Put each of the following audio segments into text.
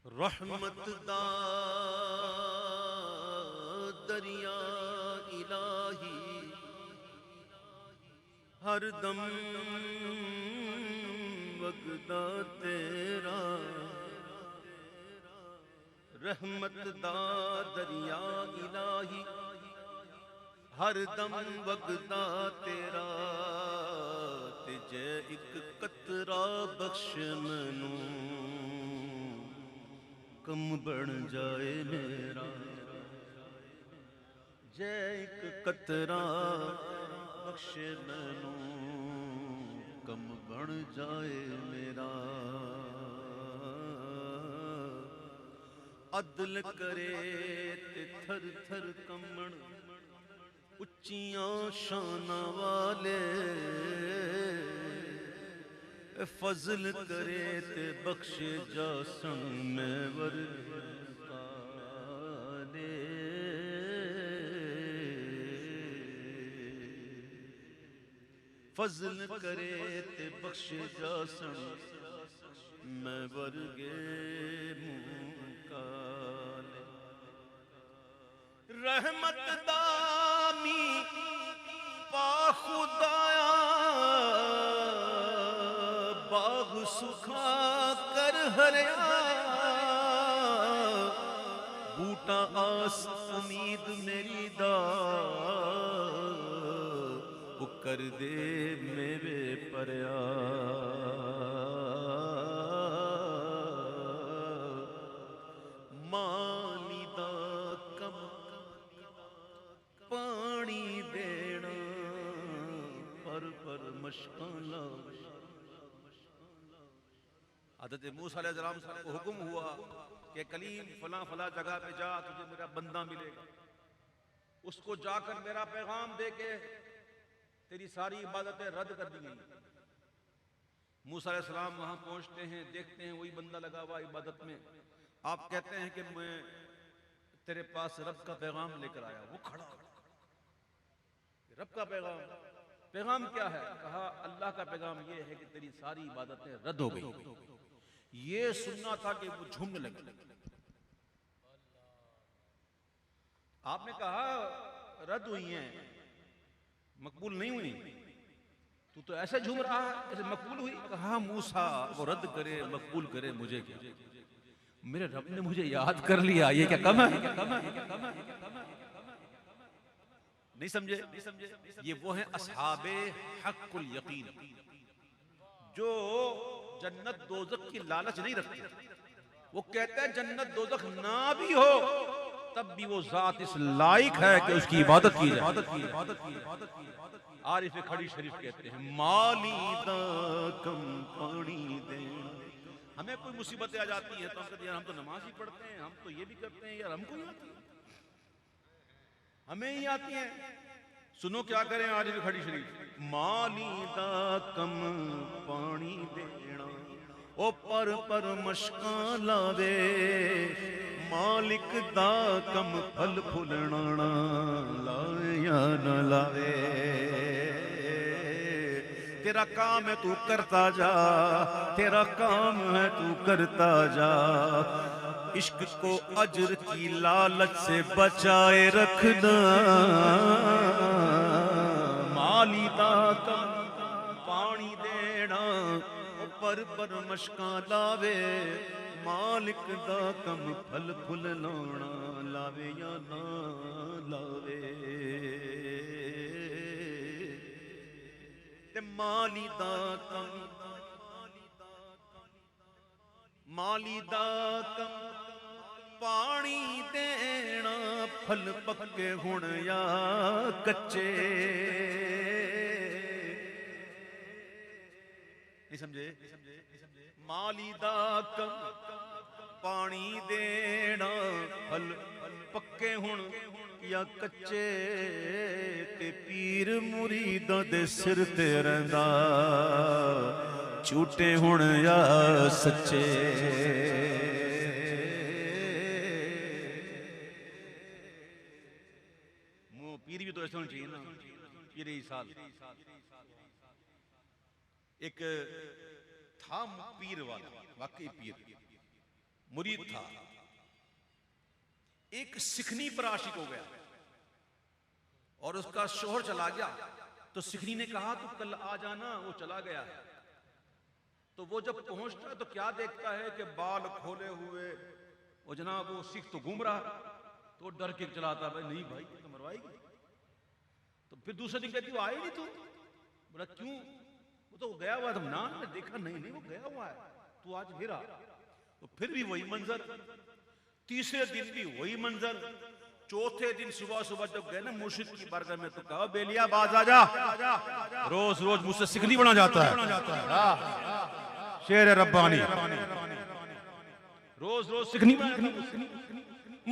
रहमत दा दरिया इलाही हर दम वगदा तेरा। रहमत दा दरिया इलाही हर दम वगदा तेरा। ते जे एक कतरा बख्श मैनू कम बन जाए मेरा। जे एक कतरा बख्शे मैनू कम बन जाए मेरा। अदल करे ते थर थर कमण उच्चियां शाना वाले। फजल करे ते बख्शे जासन मैं वरकाने। फजल करे ते बख्शे जासन मैं वर्गे मुकाले। रहमत दामी पा खुदाया बाग सुखा कर हरिया। बूटा आस उम्मीद मेरी दा वो कर दे मेरे परया। माली दा कम पानी देना पर मशकां लावे। हज़रत मूसा अलैहिस्सलाम को हुक्म हुआ कि कलीम फला फला जगह पे जा, तुझे मेरा बंदा मिलेगा। उसको जाकर मेरा पैगाम दे के तेरी सारी इबादतें रद्द कर दी गई। मूसा अलैहिस्सलाम वहां पहुंचते हैं, देखते हैं वही बंदा लगा हुआ इबादत में। आप कहते हैं कि मैं तेरे पास रब का पैगाम लेकर आया। वो खड़ा, रब का पैगाम? पैगाम क्या है? कहा अल्लाह का पैगाम ये है कि तेरी सारी इबादतें रद्द हो गई। ये सुनना था कि वो झूमने लगे। आपने कहा रद्द हुई हैं, मकबूल नहीं हुई। तू तो ऐसे झूम रहा है जैसे मकबूल हुई। कहा मूसा वो रद्द करे मकबूल करे मुझे क्या, मेरे रब ने मुझे याद कर लिया। ये क्या कम है? नहीं समझे? ये वो हैं असहाबे हक़्क़ुल यकीन, जो जन्नत दोज़ख की लालच नहीं रखते। वो कहते हैं जन्नत दोज़ख ना भी हो तब भी वो जात इस लायक है कि उसकी इबादत की जाए। आरिफ खड़ी शरीफ कहते हैं माली दा कम पानी देना। हमें कोई मुसीबतें आ जाती हैं तो हम कहते हैं हम तो नमाज ही पढ़ते हैं, हम तो ये भी करते हैं, यार हमको ही आती है, हमें ही आती हैं। सुनो क्या करें आरिफ खड़ी शरीफ। माली दा कम पानी देना ओ पर मशकां लावे। मालिक दा कम फल फुलना लाए या न लावे। तेरा काम है तू करता जा, तेरा काम है तू करता जा। इश्क को अजर की लालच से बचाए रखना। माली दा कम पानी देना पर मशकां लावे। मालिक दा कम फल फुल लाना लावे या ना लावे। ते माली दा कम पानी देना फल पक्के हुण या कच्चे। नहीं समझे? माली दा कम पानी देना फल पक्के हुण या कच्चे। ते पीर मुरीदां दे सिर ते रहिंदा झूठे हुण या सच्चे। पीर भी तो ऐसा होना चाहिए ना। पीर ही साल एक था पीर वाला, वाकई पीर, मुरीद था, एक सिखनी पर आशिक हो गया और उसका शोहर चला गया। तो सिखनी ने कहा तू कल आ जाना, वो चला गया। तो वो जब पहुंचता है तो क्या देखता है कि बाल खोले हुए वो जनाब वो सिख तो घूम रहा, तो डर के चलाता, भाई नहीं भाई तो मरवाएगी। तो फिर दूसरे दिन कहती वो आए नहीं तू, बोला क्यों, वो तो गया हुआ था ना, मैं देखा नहीं वो गया हुआ है, तू आज फिर आ। तो फिर भी वही मंजर, तीसरे दिन भी वही मंजर, चौथे दिन सुबह सुबह जब गए ना मुर्शिद की बारगाह में तो कहा बेलिया बाज आ जा, रोज रोज मुझसे सिखनी बना जाता है, शेर रब्बानी, रोज रोज सिखनी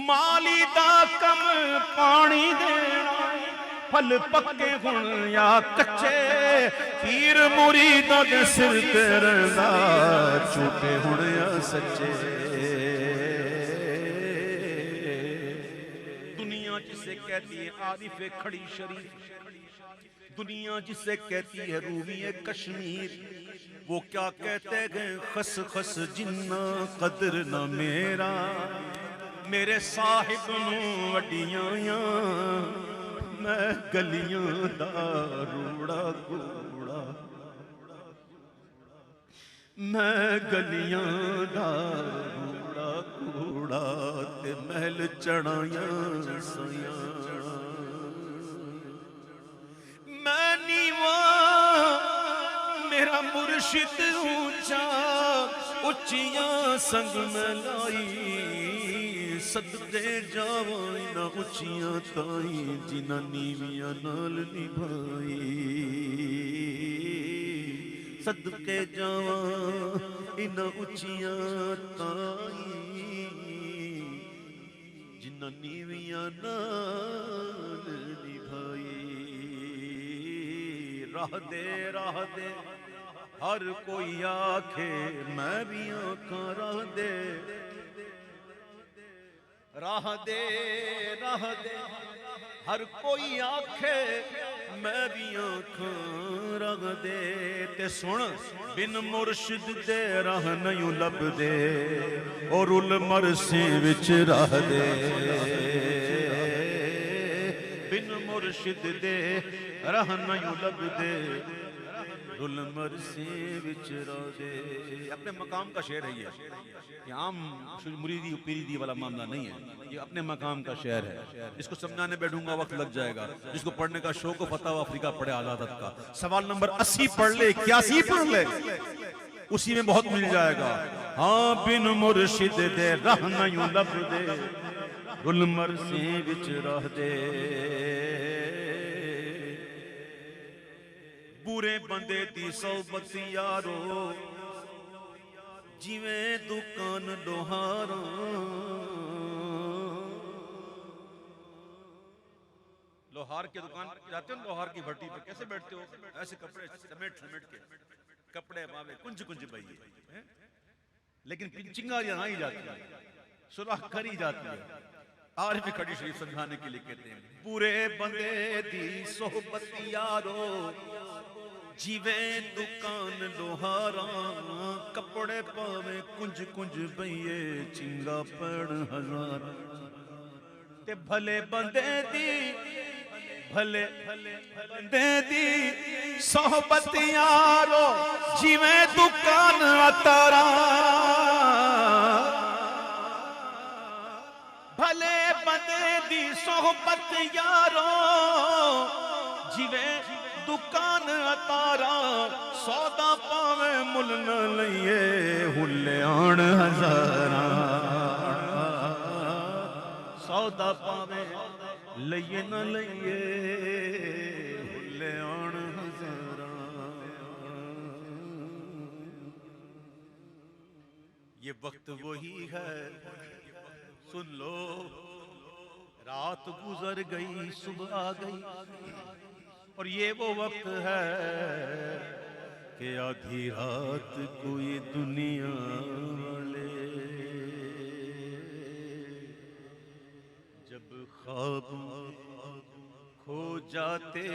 माली दा कम पानी देना, फल पक्के हुण या कच्चे, पीर मुरीदां दे सिर ते रंदा, झूठे हुण या सच्चे। दुनिया जिसे कहती है आरिफे खड़ी शरीफ, दुनिया जिसे कहती है रूमी कश्मीर, वो क्या कहते हैं खस खस जिन्ना कदर न मेरा, मेरे साहिब नूं वड्डियां मैं गलियां दा रूड़ा कूड़ा, मैं गलियां दा रूड़ा कूड़ा ते महल चढ़ाया सया, मैं नीवा मेरा मुर्शिद ऊंचा, उच्चियां संग में लाई, सदके जावां इना उच्चियां ताई, जिन्हां नीवियां नाल निभाई, सदके जावां इना उच्चियां ताई, जिन्हां नीवियां नाल निभाई। राह दे हर कोई आखे, मैं भी आखा राह दे, राह दे हर कोई आखे, मैं भी आखा राह दे। ते सुन बिन मुर्शिद दे राह नहीं लभदे, और उल मरसे विच राह दे, बिन मुर्शिद दे राह नहीं लभदे, उल मरसे विच राह दे। अपने मकाम का शेर है ये, आम मुरीदी पीरीदी वाला मामला नहीं है, ये अपने मकाम का शेर है। इसको समझाने बैठूंगा वक्त लग जाएगा। जिसको पढ़ने का शौक हो फतवा अफ्रीका पढ़े आजाद का, सवाल नंबर 80 पढ़ ले, 81 पढ़ ले, उसी में बहुत मिल जाएगा। हाँ बिन मुर्शिद दे राह नहीं लभदे, उल मरसे विच राह दे। बुरे बंदे दी सोबत यारो, जिवें दुकान लोहारा, लोहार की दुकान जाते हो, लोहार की भट्टी पर कैसे बैठते हो, ऐसे कपड़े समेट के कपड़े मावे कुंज बइए, लेकिन चिंगारियां नहीं जाती है, सुराख करी जाती है। आरिफ खड़ी शरीफ समझाने के लिए कहते हैं, बुरे बंदे दी सोहबत यारो, जिवें दुकान लोहारा, कपड़े पावे कुंज बइए, चिंगा पड़ हजार। ते भले बंदे दी सोहबत यारो, जिवें दुकान अतारा, भले बंदे दी सोहबत यारो, जिवें दुकान अतारा, सौदा पावे मुल न लइए, हुल्ले आण हजारा, सौदा पावे लइए न लइए, हुल्ले आण हजारा। ये वक्त वही है, सुन लो, रात गुजर गई सुबह आ गई, और ये वो वक्त है कि आधी रात कोई दुनिया वाले, जब ख्वाब खो जाते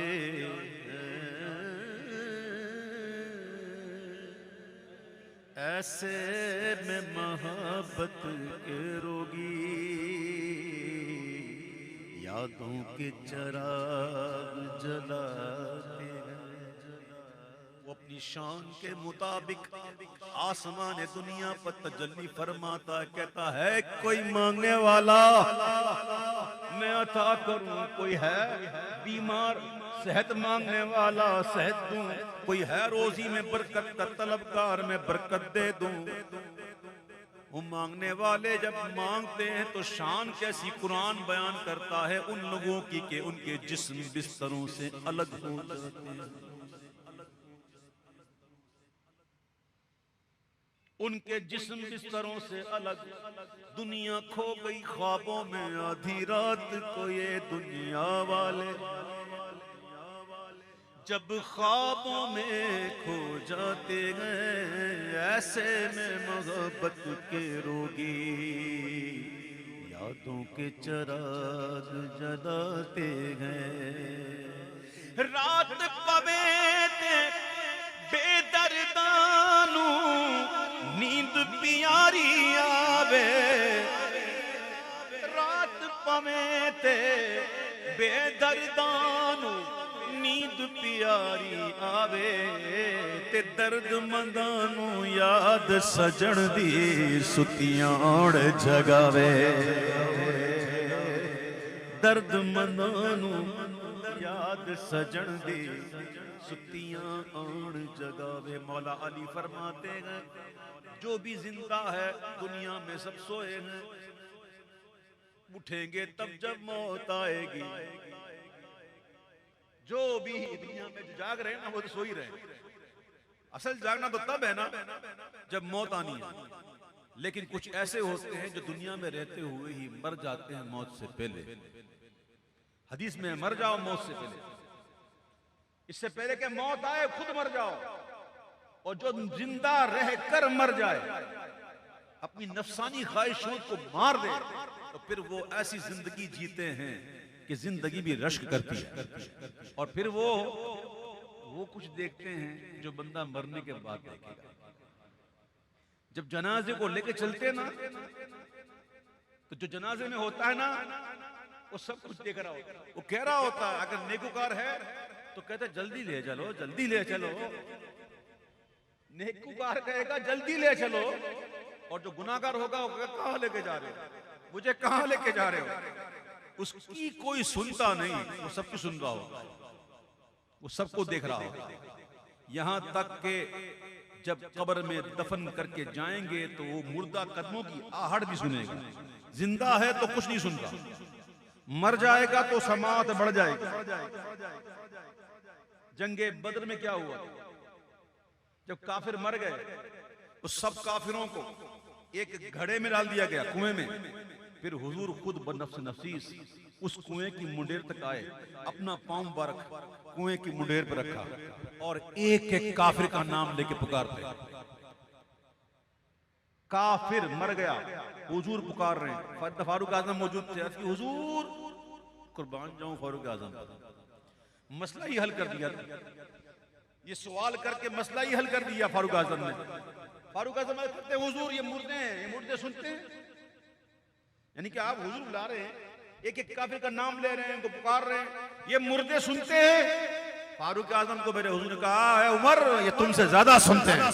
ऐसे में मोहब्बत के रोगी, यादों के चराग जलाते हैं। वो अपनी शान के मुताबिक आसमान दुनिया पर तजल्ली फरमाता है, कहता है कोई मांगने वाला मैं अता करूं, कोई है बीमार सेहत मांगने वाला सेहत दूं, कोई है रोजी में बरकत का तलबगार में बरकत दे दूं। वो मांगने वाले जब मांगते हैं तो शान कैसी कुरान बयान करता है उन लोगों की कि उनके जिस्म बिस्तरों से अलग हो जाते हैं, उनके जिस्म बिस्तरों से अलग। दुनिया खो गई ख्वाबों में आधी रात को ये दुनिया वाले, जब ख्वाबों में खो जाते हैं ऐसे में मोहब्बत के रोगी, यादों के चराग जलाते हैं। रात पवे ते बेदर्दानू नींद प्यारी आवे, रात पवे ते बेदर्दानू नींद प्यारी आवे, ते दर्द मंदानू याद सजन दी सुतियां जगावे, दर्द मंदानू याद सजन दी सुतियां आन जगावे। मौला अली फरमाते हैं जो भी जिंदा है दुनिया में सब सोए हैं, उठेंगे तब जब मौत आएगी। जो भी दुनिया में जो जाग रहे हैं ना वो तो सो ही रहे, असल जागना तो तब है ना जब मौत आनी है। लेकिन कुछ ऐसे होते हैं जो दुनिया में रहते हुए ही मर जाते हैं मौत से पहले। हदीस में मर जाओ मौत से पहले, इससे पहले कि मौत आए खुद मर जाओ। और जो जिंदा रह कर मर जाए, अपनी नफसानी ख्वाहिशों को मार दे, तो फिर वो ऐसी जिंदगी जीते हैं कि जिंदगी भी रश्क करती है। और फिर वो कुछ देखते हैं जो बंदा मरने के बाद देखेगा। जब जनाजे को लेके चलते ना, तो जो जनाजे में होता है ना वो सब कुछ देख रहा होता है। वो कह रहा होता है, अगर नेकूकार है तो कहता है जल्दी ले चलो, जल्दी ले चलो। नेकूकार कहेगा जल्दी ले चलो, और जो गुनाहगार होगा वो कहेगा कहां लेके जा रहे हो, मुझे कहां लेके जा रहे हो। उसकी कोई सुनता नहीं, वो सबको सुन रहा होगा, वो सबको देख रहा होगा। यहां तक के जब कब्र में दफन करके जाएंगे तो वो मुर्दा कदमों की आहट भी सुनेगा। जिंदा है तो कुछ नहीं सुनता, मर जाएगा तो समात बढ़ जाएगी। जंगे बद्र में क्या हुआ, जब काफिर मर गए तो सब काफिरों को एक घड़े में डाल दिया गया, कुएं में। फिर हुजूर खुद बनफ्स नफसीस उस कुएं की मुंडेर तक आए, अपना पांव मुबारक कुएं की मुंडेर पर रखा और एक एक काफिर का नाम लेके पुकारते। काफिर मर गया, हुजूर पुकार रहे हैं। फारूक आजम मौजूद थे, हुजूर कुर्बान जाऊं फारूक आजम, मसला ही हल कर दिया। ये सवाल करके मसला ही हल कर दिया फारूक आजम ने। फारूक आजम कहते हुजूर ये मुर्दे हैं, ये मुर्दे सुनते हैं। यानी कि आप हुजूर बुला रहे हैं, एक एक काफिर का नाम ले रहे हैं, उनको पुकार रहे हैं, ये मुर्दे सुनते हैं। फारूक आजम को मेरे हुजूर ने कहा है उमर ये तुमसे ज्यादा सुनते हैं।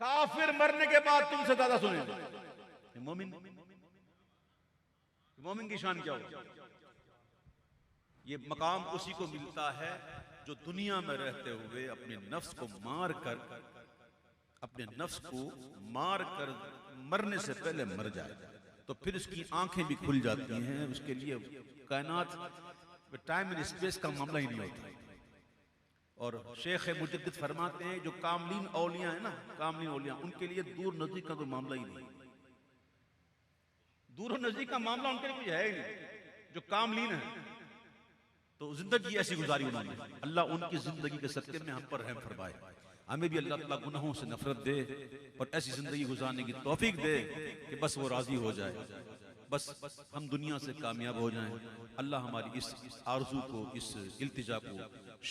काफिर मरने के बाद तुमसे ज्यादा सुनेंगे। मोमिन की शान क्या हो? ये मकाम उसी को मिलता है जो दुनिया में रहते हुए अपने नफ्स को मार कर, अपने नफ्स को मार कर मरने से पहले मर जाए, तो फिर उसकी आंखें भी खुल जाती हैं। उसके लिए कायनात टाइम एंड स्पेस का मामला ही नहीं होता। और शेख मुजद्दिद फरमाते हैं जो कामलीन औलिया है ना, कामलीन औलिया, उनके लिए दूर नजदीक का कोई मामला ही नहीं। दूर नजदीक का मामला उनके लिए कोई है ही नहीं। जो कामलीन है तो जिंदगी ऐसी गुजारी उन्होंने, अल्लाह उनकी जिंदगी के सदके में हम पर रहम फरमाए। हमें भी अल्लाह ताला गुनाहों से नफरत दे और ऐसी जिंदगी गुजारने की तौफीक दे कि बस वो राजी हो जाए। बस हम दुनिया से कामयाब हो जाएं। अल्लाह हमारी इस आरज़ू को, इस इल्तिजा को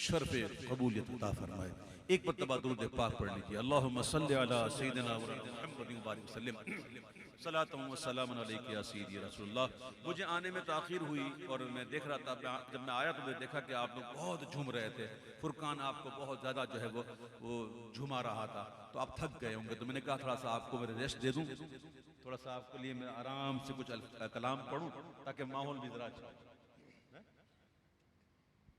शर्फ़ कबूलियत अता फरमाए। एक मरतबा दुरूद पाक पढ़ लीजिए। अल्लाहुम्मा सल्लि अला सय्यिदिना मुहम्मद व बारिक वसल्लम सलातुम व सलामुन अलैका या सय्यदी या रसूलल्लाह। मुझे आने में ताख़ीर हुई और मैं देख रहा था, जब मैं आया तो मैं देखा कि आप लोग बहुत झूम रहे थे। फुरकान आपको बहुत ज़्यादा जो है वो झुमा रहा था, तो आप थक गए होंगे। तो मैंने कहा थोड़ा सा आपको मैं रेस्ट दे दूँ, थोड़ा सा आपके लिए मैं आराम से कुछ कलाम पढ़ूँ ताकि माहौल भी ज़रा अच्छा हो।